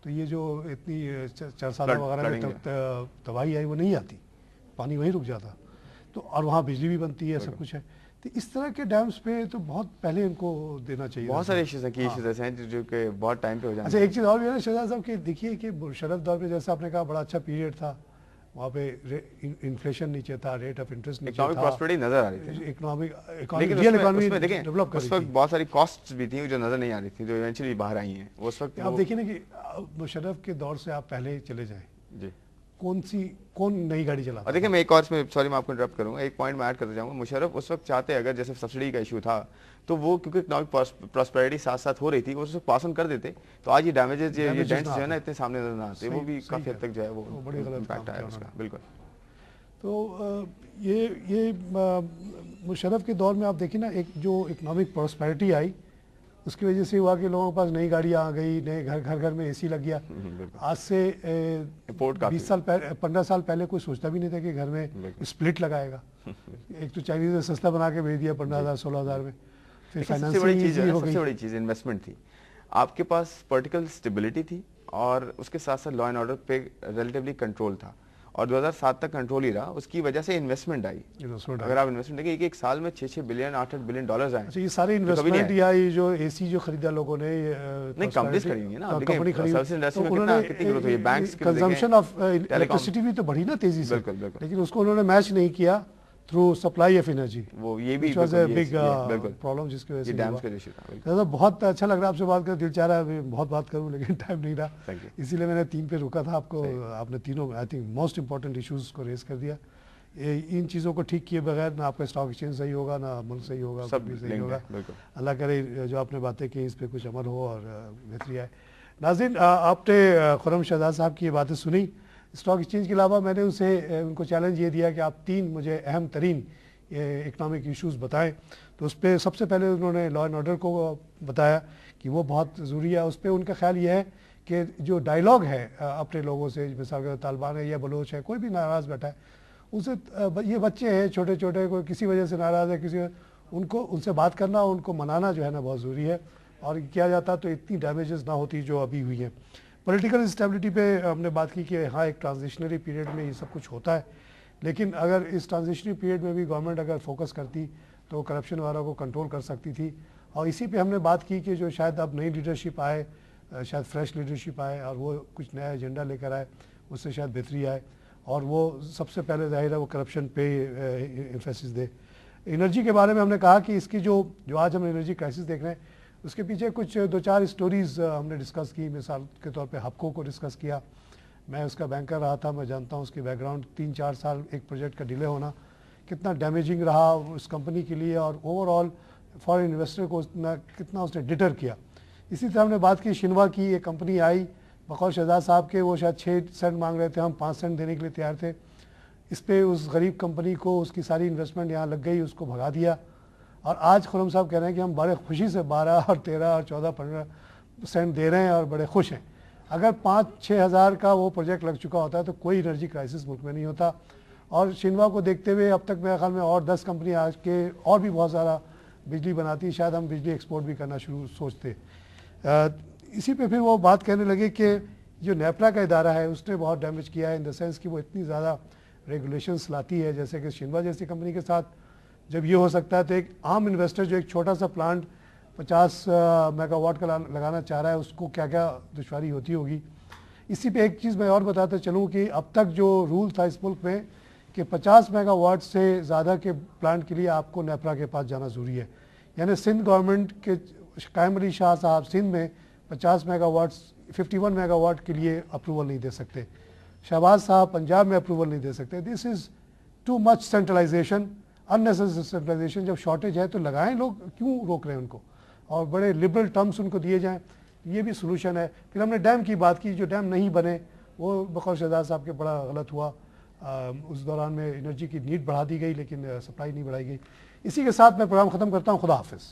तो ये जो इतनी चरसादा वगैरह में तबाही आई वो नहीं आती, पानी वहीं रुक जाता। तो और वहाँ बिजली भी बनती है, सब कुछ है। तो इस तरह के डैम्स पे तो बहुत पहले इनको देना चाहिए। बहुत सारे इश्यूज हैं कि इश्यूज ऐसे हैं जो कि बहुत टाइम पे हो जाते हैं। अच्छा एक चीज़ और भी है ना शहजाद साहब कि देखिए कि मुशर्रफ दौर पे जैसा आपने कहा बड़ा अच्छा पीरियड था, वहाँ पे इन्फ्लेशन नीचे था, रेट ऑफ इंटरेस्ट नीचे था, इकोनॉमिक प्रॉस्पेरिटी नजर आ रही थी, इकोनॉमी डेवलप कर उस वक्त बहुत सारी कॉस्ट्स भी थी जो नजर नहीं आ रही थी, जो इवेंचुअली बाहर आई हैं। उस वक्त आप देखिए ना कि मुशर्रफ के दौर से आप पहले चले जाएं जी, कौन नई गाड़ी चलाता? और देखिए मैं एक और इसमें, सॉरी मैं आपको इंटरप्ट करूंगा, एक पॉइंट मैं ऐड करते जाऊंगा। मुशर्रफ उस वक्त चाहते अगर जैसे सब्सिडी का इशू था तो वो क्योंकि इकोनॉमिक प्रॉस्पेरिटी साथ साथ हो रही थी, वो उसको पास ऑन कर देते तो आज ये डैमेजेस, ये डेंट्स जो है ना इतने सामने नजर ना आते, वो भी काफी हद तक जो है वो बड़ी गलत इम्पैक्ट आया उसका। बिल्कुल। तो ये मुशर्रफ के दौर में आप देखिए ना, एक जो इकोनॉमिक प्रॉस्पेरिटी आई उसकी वजह से हुआ कि लोगों के पास नई गाड़ियाँ आ गई, नए घर में एसी लग गया। आज से 20 साल पहले, 15 साल पहले कोई सोचता भी नहीं था कि घर में स्प्लिट लगाएगा। एक तो चाइनीज ने सस्ता बना के भेज दिया 15,000 16,000 में, फिर फाइनेंसिंग इजी हो गई। सबसे बड़ी चीज़ इन्वेस्टमेंट थी, आपके पास पॉलिटिकल स्टेबिलिटी थी और उसके साथ साथ लॉ एंड ऑर्डर पे रिलेटिवली कंट्रोल था और 2007 तक कंट्रोल ही रहा। उसकी वजह से इन्वेस्टमेंट आई। अगर आप इन्वेस्टमेंट देखिए एक साल में 6-6 बिलियन 8-8 बिलियन डॉलर्स आए। अच्छा, ये सारे इन्वेस्टमेंट या ये जो एसी जो खरीदा लोगों ने, नहीं कंपनीज खरीदी है ना, कंपनी खरीदी, सर्विस इंडस्ट्री में कितनी ग्रोथ हुई है, बैंक्स की कंजम्पशन ऑफ इलेक्ट्रिसिटी भी तो बढ़ी ना तेजी से। बिल्कुल बिल्कुल, लेकिन उसको उन्होंने मैच नहीं किया थ्रू सप्लाई ऑफ एनर्जी। वो ये भी बिग प्रॉब्लम जिसकी वजह से डैम्स का इशू था। बहुत अच्छा लग रहा है आपसे बात कर, दिल चाह रहा है बहुत बात करूं लेकिन टाइम नहीं रहा, इसीलिए मैंने 3 पे रुका था आपको। आपने तीनों I think most important issues को रेज कर दिया। इन चीज़ों को ठीक किए बगैर ना आपका स्टॉक एक्सचेंज सही होगा, ना मुल्क सही होगा, सब भी सही होगा। अल्लाह करे जो आपने बातें की इस पर कुछ अमल हो और बेहतरी आए। नाज़रीन, आपने खुर्रम शहजाद साहब की ये बातें सुनी। स्टॉक एक्सचेंज के अलावा मैंने उनको चैलेंज ये दिया कि आप 3 मुझे अहम तरीन इकनॉमिक इश्यूज़ बताएं। तो उस पर सबसे पहले उन्होंने लॉ एंड ऑर्डर को बताया कि वो बहुत ज़रूरी है। उस पर उनका ख्याल ये है कि जो डायलॉग है अपने लोगों से, मिसाल के तालिबान है या बलोच है, कोई भी नाराज़ बैठा है उनसे, ये बच्चे हैं छोटे छोटे, कोई किसी वजह से नाराज़ है, उनसे बात करना, उनको मनाना जो है ना बहुत ज़रूरी है। और किया जाता तो इतनी डैमेजेस ना होती जो अभी हुई है। पॉलिटिकल स्टेबिलिटी पे हमने बात की कि हाँ एक ट्रांजिशनरी पीरियड में ये सब कुछ होता है, लेकिन अगर इस ट्रांजिशनरी पीरियड में भी गवर्नमेंट अगर फोकस करती तो करप्शन वगैरह को कंट्रोल कर सकती थी। और इसी पे हमने बात की कि जो शायद अब नई लीडरशिप आए, शायद फ्रेश लीडरशिप आए और वो कुछ नया एजेंडा लेकर आए, उससे शायद बेहतरी आए और वो सबसे पहले जाहिर है वो करप्शन पे एम्फेसिस दे। एनर्जी के बारे में हमने कहा कि इसकी जो आज हम एनर्जी क्राइसिस देख रहे हैं उसके पीछे कुछ 2-4 स्टोरीज़ हमने डिस्कस की। मिसाल के तौर पे हबको को डिस्कस किया, मैं उसका बैंकर रहा था, मैं जानता हूँ उसकी बैकग्राउंड। 3-4 साल एक प्रोजेक्ट का डिले होना कितना डैमेजिंग रहा उस कंपनी के लिए और ओवरऑल फॉरेन इन्वेस्टर को कितना उसने डिटर किया। इसी तरह हमने बात की शिनवा की, एक कंपनी आई बकौल शहजाद साहब के, वो शायद 6 सेंट मांग रहे थे, हम 5 सेंट देने के लिए तैयार थे। इस पर उस गरीब कंपनी को उसकी सारी इन्वेस्टमेंट यहाँ लग गई, उसको भगा दिया। और आज खुर्रम साहब कह रहे हैं कि हम बड़े खुशी से 12 और 13 और 14-15% दे रहे हैं और बड़े खुश हैं। अगर 5-6 हज़ार का वो प्रोजेक्ट लग चुका होता है तो कोई एनर्जी क्राइसिस मुल्क में नहीं होता। और शिनवा को देखते हुए अब तक मेरे ख्याल में और 10 कंपनी आज के और भी बहुत सारा बिजली बनाती, शायद हम बिजली एक्सपोर्ट भी करना शुरू सोचते। इसी पे फिर वो बात कहने लगे कि जो नेपरा का इदारा है उसने बहुत डैमेज किया है, इन द सेंस कि वो इतनी ज़्यादा रेगुलेशंस लाती है, जैसे कि शिनवा जैसी कंपनी के साथ जब ये हो सकता है तो एक आम इन्वेस्टर जो एक छोटा सा प्लांट 50 मेगावाट का लगाना चाह रहा है उसको क्या क्या दुश्वारी होती होगी। इसी पे एक चीज़ मैं और बताते चलूँ कि अब तक जो रूल था इस मुल्क में कि 50 मेगावाट से ज़्यादा के प्लांट के लिए आपको नेपरा के पास जाना ज़रूरी है। यानी सिंध गवर्नमेंट के कायम अली शाह साहब सिंध में 50 मेगावाट 51 मेगावाट के लिए अप्रूवल नहीं दे सकते। शहबाज साहब पंजाब में अप्रूवल नहीं दे सकते। This is too much centralisation, unnecessary centralisation. जब शॉर्टेज है तो लगाएं, लोग क्यों रोक रहे हैं उनको, और बड़े लिबरल टर्म्स उनको दिए जाएं, ये भी सोल्यूशन है। फिर हमने डैम की बात की, जो डैम नहीं बने वो बकौल शहजाद साहब के बड़ा गलत हुआ। उस दौरान में एनर्जी की नीड बढ़ा दी गई लेकिन सप्लाई नहीं बढ़ाई गई। इसी के साथ मैं प्रोग्राम ख़त्म करता हूँ। खुदा हाफिज़।